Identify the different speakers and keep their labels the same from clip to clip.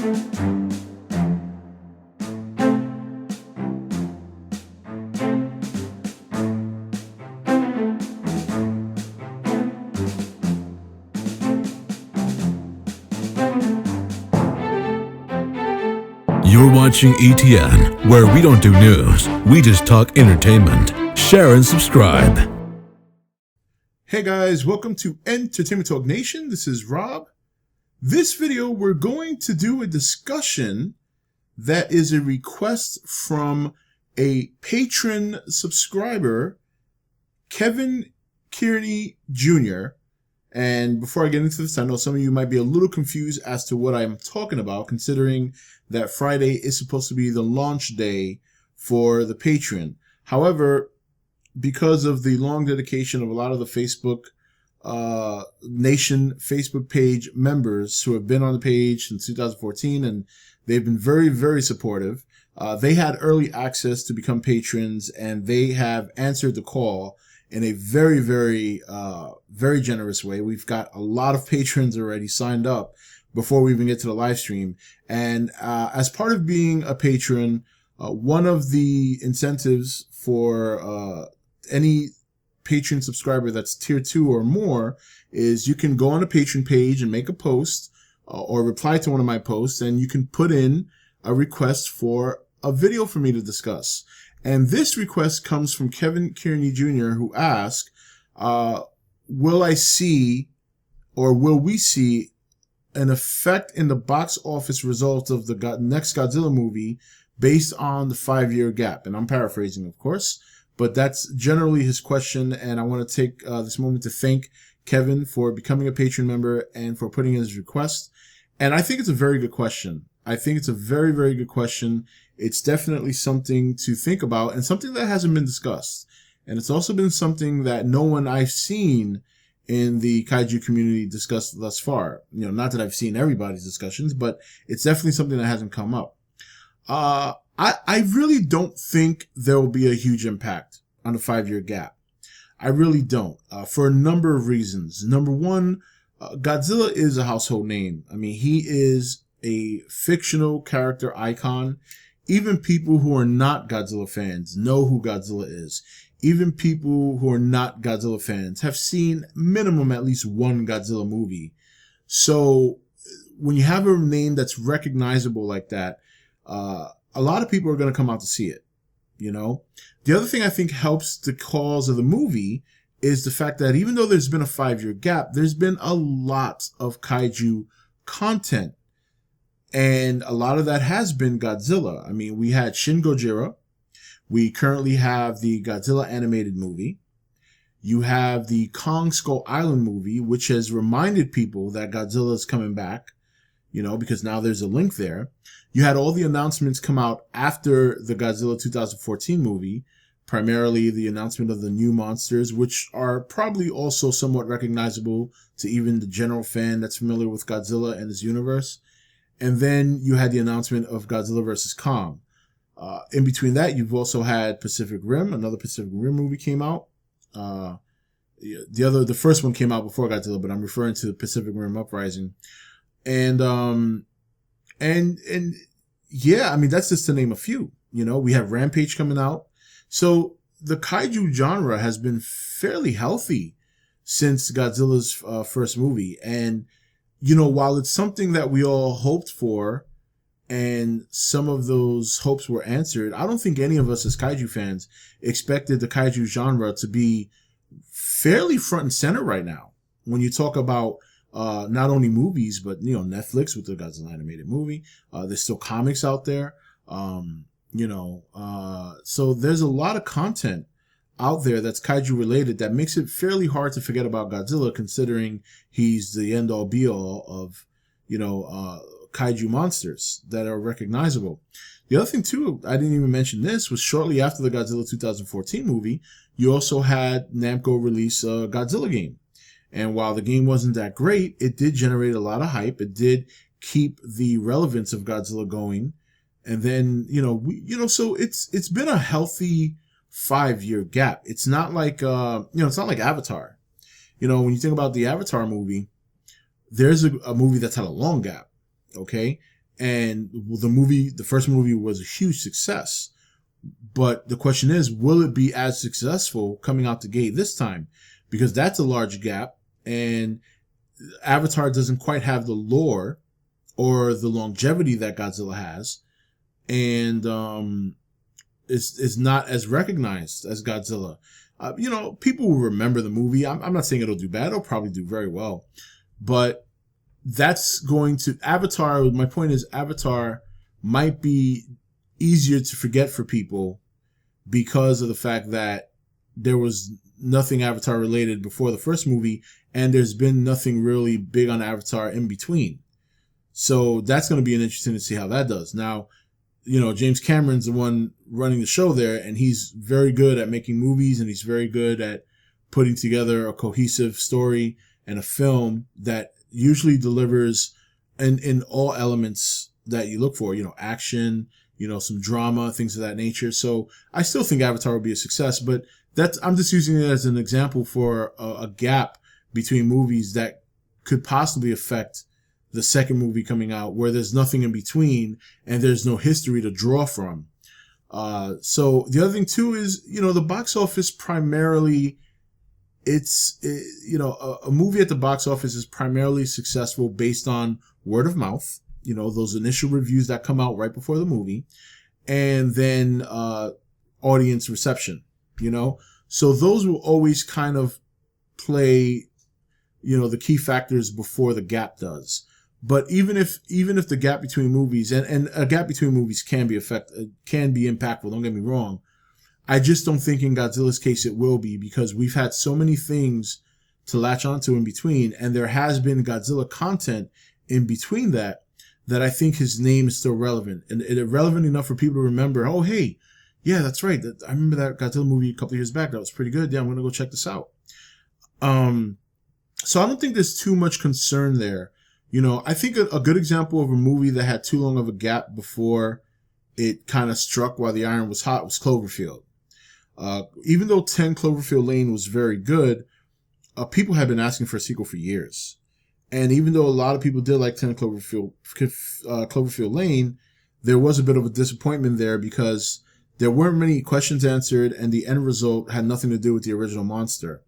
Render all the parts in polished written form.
Speaker 1: You're watching E.T.N, where we don't do news, we just talk entertainment. Share and subscribe.
Speaker 2: Hey guys, welcome to Entertainment Talk Nation. This is Rob. This video, we're going to do a discussion that is a request from a patron subscriber, Kevin Kearney Jr. And before I get into this, I know some of you might be a little confused as to what I'm talking about, considering that Friday is supposed to be the launch day for the Patreon. However, because of the long dedication of a lot of the Facebook Nation Facebook page members who have been on the page since 2014, and they've been very, very supportive. They had early access to become patrons, and they have answered the call in a very, very, very generous way. We've got a lot of patrons already signed up before we even get to the live stream. And as part of being a patron, one of the incentives for any patron subscriber that's tier 2 or more is you can go on a patron page and make a post or reply to one of my posts, and you can put in a request for a video for me to discuss. And this request comes from Kevin Kearney Jr., who asked, will I see, or will we see, an effect in the box office results of the next Godzilla movie based on the 5-year gap? And I'm paraphrasing, of course, but that's generally his question. And I want to take this moment to thank Kevin for becoming a patron member and for putting in his request. And I think it's a very good question. I think it's a very, very good question. It's definitely something to think about and something that hasn't been discussed. And it's also been something that no one I've seen in the Kaiju community discussed thus far. You know, not that I've seen everybody's discussions, but it's definitely something that hasn't come up. I really don't think there will be a huge impact on the 5-year gap. I really don't, for a number of reasons. Number one, Godzilla is a household name. I mean, he is a fictional character icon. Even people who are not Godzilla fans know who Godzilla is. Even people who are not Godzilla fans have seen minimum at least one Godzilla movie. So when you have a name that's recognizable like that, a lot of people are going to come out to see it, you know? The other thing I think helps the cause of the movie is the fact that even though there's been a 5-year gap, there's been a lot of Kaiju content. And a lot of that has been Godzilla. I mean, we had Shin Gojira. We currently have the Godzilla animated movie. You have the Kong Skull Island movie, which has reminded people that Godzilla is coming back, you know, because now there's a link there. You had all the announcements come out after the Godzilla 2014 movie, primarily the announcement of the new monsters, which are probably also somewhat recognizable to even the general fan that's familiar with Godzilla and his universe. And then you had the announcement of Godzilla vs. Kong. In between that, you've also had Pacific Rim. Another Pacific Rim movie came out. The first one came out before Godzilla, but I'm referring to Pacific Rim Uprising. And yeah, I mean, that's just to name a few. You know, we have Rampage coming out. So the Kaiju genre has been fairly healthy since Godzilla's first movie. And you know, while it's something that we all hoped for and some of those hopes were answered, I don't think any of us as Kaiju fans expected the Kaiju genre to be fairly front and center right now. When you talk about not only movies, but, you know, Netflix with the Godzilla animated movie, there's still comics out there, so there's a lot of content out there that's Kaiju related that makes it fairly hard to forget about Godzilla, considering he's the end all be all of, Kaiju monsters that are recognizable. The other thing too, I didn't even mention this, was shortly after the Godzilla 2014 movie, you also had Namco release a Godzilla game. And while the game wasn't that great, it did generate a lot of hype. It did keep the relevance of Godzilla going. And then, so it's been a healthy 5-year gap. It's not like, it's not like Avatar. When you think about the Avatar movie, there's a movie that's had a long gap. Okay. And the first movie was a huge success. But the question is, will it be as successful coming out the gate this time? Because that's a large gap, and Avatar doesn't quite have the lore or the longevity that Godzilla has, and is not as recognized as Godzilla. People will remember the movie. I'm not saying it'll do bad. It'll probably do very well, but that's going to Avatar. My point is, Avatar might be easier to forget for people because of the fact that there was nothing Avatar related before the first movie, and there's been nothing really big on Avatar in between. So that's going to be interesting to see how that does. Now, James Cameron's the one running the show there, and he's very good at making movies, and he's very good at putting together a cohesive story and a film that usually delivers in all elements that you look for, action, some drama, things of that nature. So I still think Avatar will be a success, but I'm just using it as an example for a gap between movies that could possibly affect the second movie coming out, where there's nothing in between and there's no history to draw from. So the other thing too is, the box office primarily, a movie at the box office is primarily successful based on word of mouth, those initial reviews that come out right before the movie, and then audience reception, so those will always kind of play, the key factors before the gap does. But even if the gap between movies, and a gap between movies can be impactful, don't get me wrong, I just don't think in Godzilla's case it will be, because we've had so many things to latch onto in between, and there has been Godzilla content in between that I think his name is still relevant, and relevant enough for people to remember, oh, hey, yeah, that's right. I remember that Godzilla movie a couple of years back. That was pretty good. Yeah, I'm going to go check this out. So I don't think there's too much concern there. I think a good example of a movie that had too long of a gap before it kind of struck while the iron was hot was Cloverfield. Even though 10 Cloverfield Lane was very good, people had been asking for a sequel for years. And even though a lot of people did like 10 Cloverfield Lane, there was a bit of a disappointment there because there weren't many questions answered, and the end result had nothing to do with the original monster.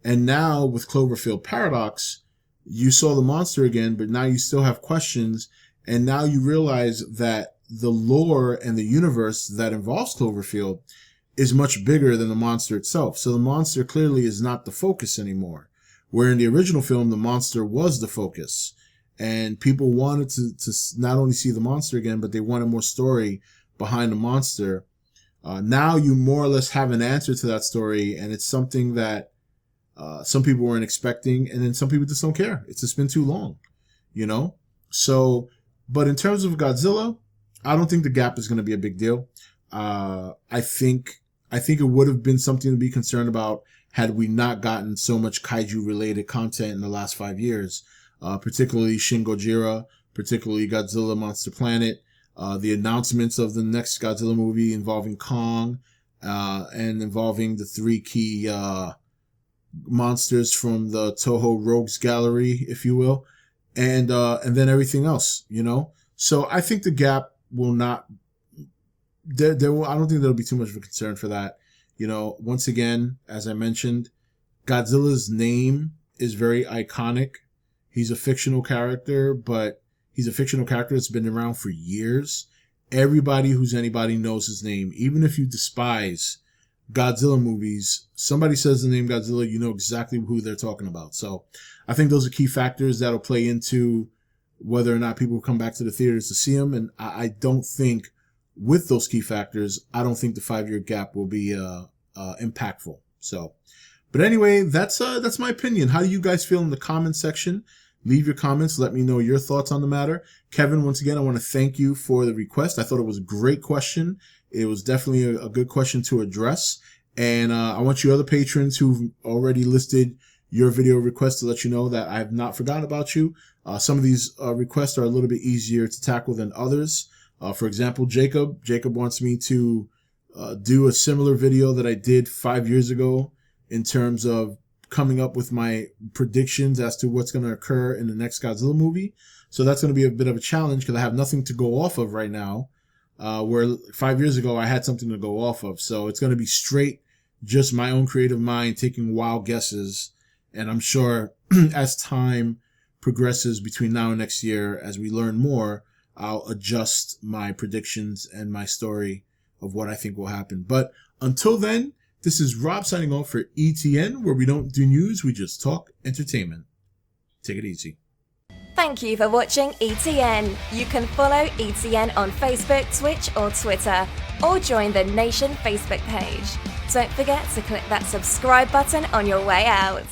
Speaker 2: And now with Cloverfield Paradox, you saw the monster again, but now you still have questions, and now you realize that the lore and the universe that involves Cloverfield is much bigger than the monster itself. So the monster clearly is not the focus anymore. Where in the original film, the monster was the focus. And people wanted to not only see the monster again, but they wanted more story behind the monster. Now you more or less have an answer to that story, and it's something that some people weren't expecting, and then some people just don't care. It's just been too long, So, but in terms of Godzilla, I don't think the gap is going to be a big deal. I think it would have been something to be concerned about had we not gotten so much kaiju related content in the last 5 years, particularly Shin Gojira, particularly Godzilla Monster Planet, the announcements of the next Godzilla movie involving Kong, and involving the 3 key monsters from the Toho Rogues Gallery, if you will, and then everything else, So I think the gap will not. I don't think there'll be too much of a concern for that. Once again, as I mentioned, Godzilla's name is very iconic. He's a fictional character, but he's a fictional character that's been around for years. Everybody who's anybody knows his name. Even if you despise Godzilla movies, somebody says the name Godzilla, you know exactly who they're talking about. So I think those are key factors that'll play into whether or not people will come back to the theaters to see him. And I don't think with those key factors, I don't think the 5-year gap will be impactful. So, but anyway, that's my opinion. How do you guys feel in the comment section? Leave your comments. Let me know your thoughts on the matter. Kevin, once again, I want to thank you for the request. I thought it was a great question. It was definitely a good question to address. And I want you other patrons who've already listed your video requests to let you know that I have not forgotten about you. Some of these requests are a little bit easier to tackle than others. For example, Jacob wants me to do a similar video that I did 5 years ago in terms of coming up with my predictions as to what's going to occur in the next Godzilla movie. So that's going to be a bit of a challenge because I have nothing to go off of right now. Where 5 years ago I had something to go off of. So it's going to be straight, just my own creative mind taking wild guesses. And I'm sure as time progresses between now and next year, as we learn more, I'll adjust my predictions and my story of what I think will happen. But until then, this is Rob signing off for E.T.N, where we don't do news, we just talk entertainment. Take it easy.
Speaker 3: Thank you for watching E.T.N. You can follow E.T.N on Facebook, Twitch or Twitter, or join the Nation Facebook page. Don't forget to click that subscribe button on your way out.